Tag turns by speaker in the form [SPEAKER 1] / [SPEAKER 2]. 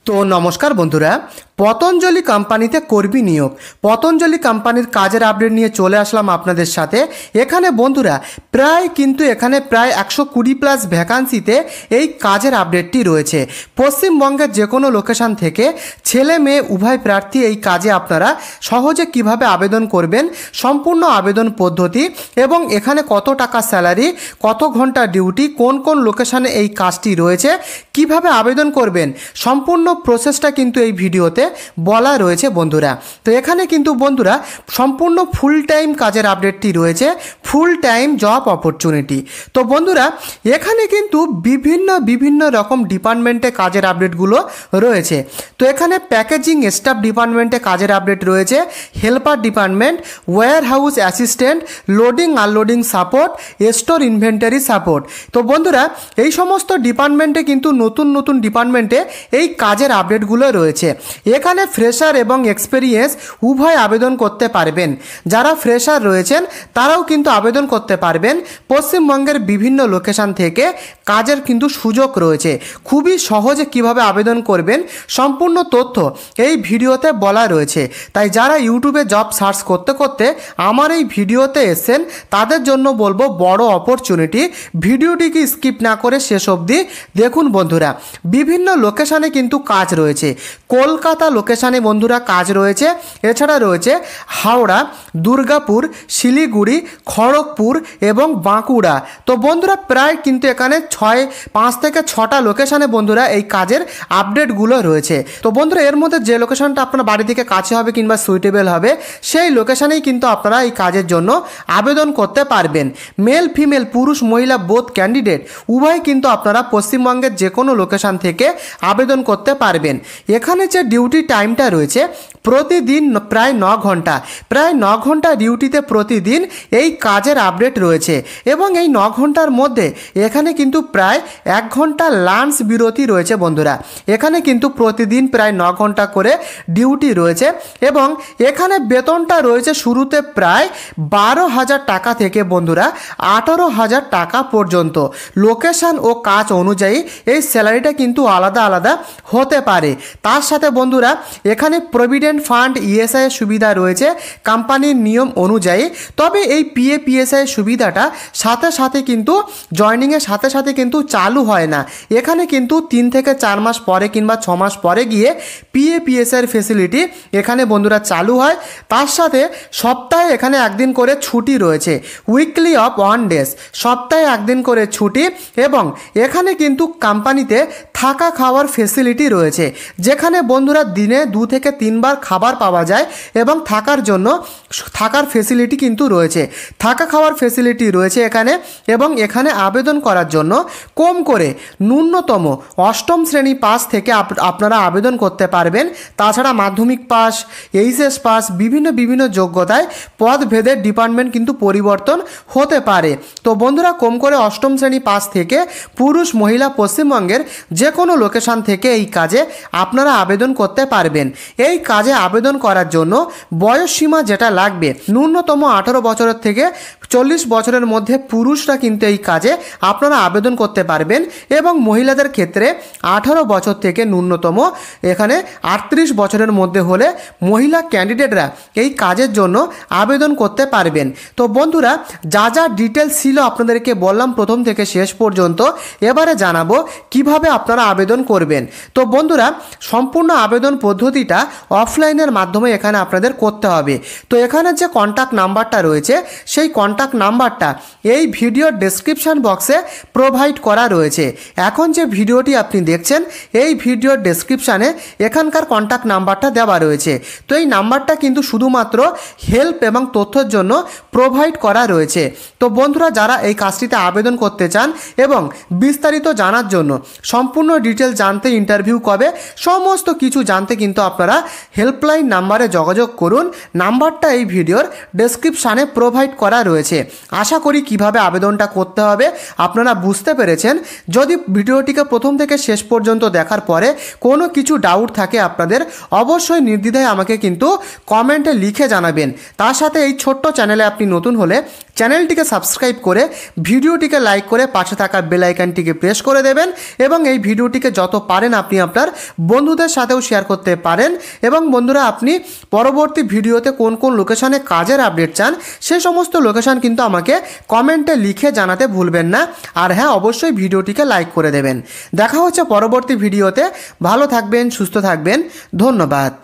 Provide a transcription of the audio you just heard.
[SPEAKER 1] তো নমস্কার বন্ধুরা, পতঞ্জলি কোম্পানিতে কর্মী নিয়োগ। পতঞ্জলি কোম্পানির কাজের আপডেট নিয়ে চলে আসলাম আপনাদের সাথে। এখানে বন্ধুরা প্রায় 120+ ভ্যাকান্সিতে এই কাজের আপডেটটি রয়েছে। পশ্চিমবঙ্গের যে কোনো লোকেশান থেকে ছেলে মেয়ে উভয় প্রার্থী এই কাজে আপনারা সহজে কিভাবে আবেদন করবেন, সম্পূর্ণ আবেদন পদ্ধতি এবং এখানে কত টাকা স্যালারি, কত ঘন্টা ডিউটি, কোন কোন লোকেশানে এই কাজটি রয়েছে, কিভাবে আবেদন করবেন, সম্পূর্ণ প্রসেসটা কিন্তু এই ভিডিওতে বলা রয়েছে বন্ধুরা। তো এখানে কিন্তু বন্ধুরা সম্পূর্ণ ফুল টাইম কাজের আপডেটটি রয়েছে, ফুল টাইম জব অপরচুনিটি। তো বন্ধুরা এখানে কিন্তু বিভিন্ন রকম ডিপার্টমেন্টে কাজের আপডেটগুলো রয়েছে। তো এখানে প্যাকেজিং স্টাফ ডিপার্টমেন্টে কাজের আপডেট রয়েছে, helper department, warehouse assistant, loading unloading support, store inventory support. তো বন্ধুরা এই সমস্ত ডিপার্টমেন্টে কিন্তু নতুন ডিপার্টমেন্টে এই কাজের আপডেটগুলো রয়েছে। এখানে ফ্রেশার এবং এক্সপেরিয়েন্স উভয় আবেদন করতে পারবেন। যারা ফ্রেশার রয়েছেন তারাও কিন্তু আবেদন করতে পারবেন। পশ্চিমবঙ্গের বিভিন্ন লোকেশান থেকে কাজের কিন্তু সুযোগ রয়েছে। খুবই সহজে কিভাবে আবেদন করবেন সম্পূর্ণ তথ্য এই ভিডিওতে বলা রয়েছে। তাই যারা ইউটিউবে জব সার্চ করতে করতে আমার এই ভিডিওতে এসেছেন তাদের জন্য বলবো বড় অপরচুনিটি, ভিডিওটিকে স্কিপ না করে শেষ অবধি দেখুন বন্ধুরা। বিভিন্ন লোকেশানে কিন্তু কাজ রয়েছে। কলকাতা লোকেশানে বন্ধুরা কাজ রয়েছে, এছাড়া রয়েছে হাওড়া, দুর্গাপুর, শিলিগুড়ি, খড়গপুর এবং বাঁকুড়া। তো বন্ধুরা প্রায় কিন্তু এখানে 5 থেকে 6টা লোকেশানে বন্ধুরা এই কাজের আপডেটগুলো রয়েছে। তো বন্ধুরা এর মধ্যে যে লোকেশানটা আপনার বাড়ি থেকে কাছে হবে কিংবা সুইটেবল হবে সেই লোকেশানেই কিন্তু আপনারা এই কাজের জন্য আবেদন করতে পারবেন। মেল ফিমেল, পুরুষ মহিলা বোথ ক্যান্ডিডেট উভয় কিন্তু আপনারা পশ্চিমবঙ্গের যে কোনো লোকেশান থেকে আবেদন করতে পারবেন। এখানে যে ডিউটি টাইমটা রয়েছে প্রতিদিন প্রায় 9 ঘন্টা ডিউটিতে প্রতিদিন এই কাজের আপডেট রয়েছে এবং এই 9 ঘন্টার মধ্যে এখানে কিন্তু প্রায় 1 ঘন্টা লাঞ্চ বিরতি রয়েছে বন্ধুরা। এখানে কিন্তু প্রতিদিন প্রায় 9 ঘন্টা করে ডিউটি রয়েছে এবং এখানে বেতনটা রয়েছে শুরুতে প্রায় 12,000 টাকা থেকে বন্ধুরা 18,000 টাকা পর্যন্ত। লোকেশান ও কাজ অনুযায়ী এই স্যালারিটা কিন্তু আলাদা হতে পারে। তার সাথে বন্ধুরা এখানে প্রভিডেন্ট ফান্ড, ইএসআই সুবিধা রয়েছে কোম্পানির নিয়ম অনুযায়ী। তবে এই পিএফ সুবিধাটা সাথে কিন্তু জয়নিংয়ের সাথে কিন্তু চালু হয় না। এখানে কিন্তু 3 থেকে 4 মাস পরে কিংবা 6 মাস পরে গিয়ে পিএফ ফেসিলিটি এখানে বন্ধুরা চালু হয়। তার সাথে সপ্তাহে এখানে একদিন করে ছুটি রয়েছে, উইকলি অফ 1 ডেজ, সপ্তাহে একদিন করে ছুটি এবং এখানে কিন্তু কোম্পানিতে থাকা খাওয়ার ফেসিলিটি রয়েছে, যেখানে বন্ধুরা দিনে 2 থেকে 3 বার খাবার পাওয়া যায় এবং থাকার ফেসিলিটি কিন্তু রয়েছে, থাকা খাওয়ার ফেসিলিটি রয়েছে এখানে। এবং এখানে আবেদন করার জন্য কম করে ন্যূনতম 8ম শ্রেণী পাস থেকে আপনারা আবেদন করতে পারবেন। তাছাড়া মাধ্যমিক পাস, এইচএস পাস, বিভিন্ন যোগ্যতায় পদভেদের ডিপার্টমেন্ট কিন্তু পরিবর্তন হতে পারে। তো বন্ধুরা কম করে 8ম শ্রেণী পাস থেকে পুরুষ মহিলা পশ্চিমবঙ্গের যে কোনো লোকেশান থেকে এই কাজে আপনারা আবেদন করতে পারবেন। এই কাজে আবেদন করার জন্য বয়স সীমা যেটা লাগবে ন্যূনতম 18 বছরের থেকে 40 বছরের মধ্যে পুরুষরা কিন্তু এই কাজে আপনারা আবেদন করতে পারবেন এবং মহিলাদের ক্ষেত্রে 18 বছর থেকে ন্যূনতম এখানে 38 বছরের মধ্যে হলে মহিলা ক্যান্ডিডেটরা এই কাজের জন্য আবেদন করতে পারবেন। তো বন্ধুরা যা ডিটেলস ছিল আপনাদেরকে বললাম প্রথম থেকে শেষ পর্যন্ত। এবারে জানাবো কিভাবে আপনারা আবেদন করবেন। তো বন্ধুরা সম্পূর্ণ আবেদন পদ্ধতিটা অফলাইনের মাধ্যমে এখানে আপনাদের করতে হবে। তো এখানে যে কন্ট্যাক্ট নাম্বারটা রয়েছে সেই কন্ট্যাক্ট নাম্বারটা এই ভিডিওর ডেসক্রিপশন বক্সে প্রোভাইড করা রয়েছে। এখন যে ভিডিওটি আপনি দেখছেন এই ভিডিওর ডেসক্রিপশানে এখানকার কন্ট্যাক্ট নাম্বারটা দেওয়া রয়েছে। তো এই নাম্বারটা কিন্তু শুধুমাত্র হেল্প এবং তথ্যের জন্য প্রোভাইড করা রয়েছে। তো বন্ধুরা যারা এই কাজটিতে আবেদন করতে চান এবং বিস্তারিত জানার জন্য, সম্পূর্ণ ডিটেলস জানতে, ইন্টারভিউ কবে, সমস্ত কিছু জানতে কিন্তু আপনারা হেল্পলাইন নাম্বারে যোগাযোগ করুন। নাম্বারটা এই ভিডিওর ডেসক্রিপশানে প্রোভাইড করা রয়েছে। আশা করি কিভাবে আবেদনটা করতে হবে আপনারা বুঝতে পেরেছেন। যদি ভিডিওটিকে প্রথম থেকে শেষ পর্যন্ত দেখার পরে কোনো কিছু ডাউট থাকে আপনাদের অবশ্যই নির্দ্বিধায় আমাকে কিন্তু কমেন্টে লিখে জানাবেন। তার সাথে এই ছোট্ট চ্যানেলে আপনি নতুন হলে চ্যানেলটিকে সাবস্ক্রাইব করে ভিডিওটিকে লাইক করে পাশে থাকা বেল আইকনটিকে প্রেস করে দেবেন এবং এই ভিডিওটিকে যত পারেন আপনি আপনার বন্ধুদের সাথেও শেয়ার করতে পারেন। এবং বন্ধুরা, আপনি পরবর্তী ভিডিওতে কোন কোন লোকেশনে কাজের আপডেট চান সে সমস্ত লোকেশন কিন্তু আমাকে কমেন্টে লিখে জানাতে ভুলবেন না। আর হ্যাঁ, অবশ্যই ভিডিওটিকে লাইক করে দেবেন। দেখা হচ্ছে পরবর্তী ভিডিওতে। ভালো থাকবেন, সুস্থ থাকবেন, ধন্যবাদ।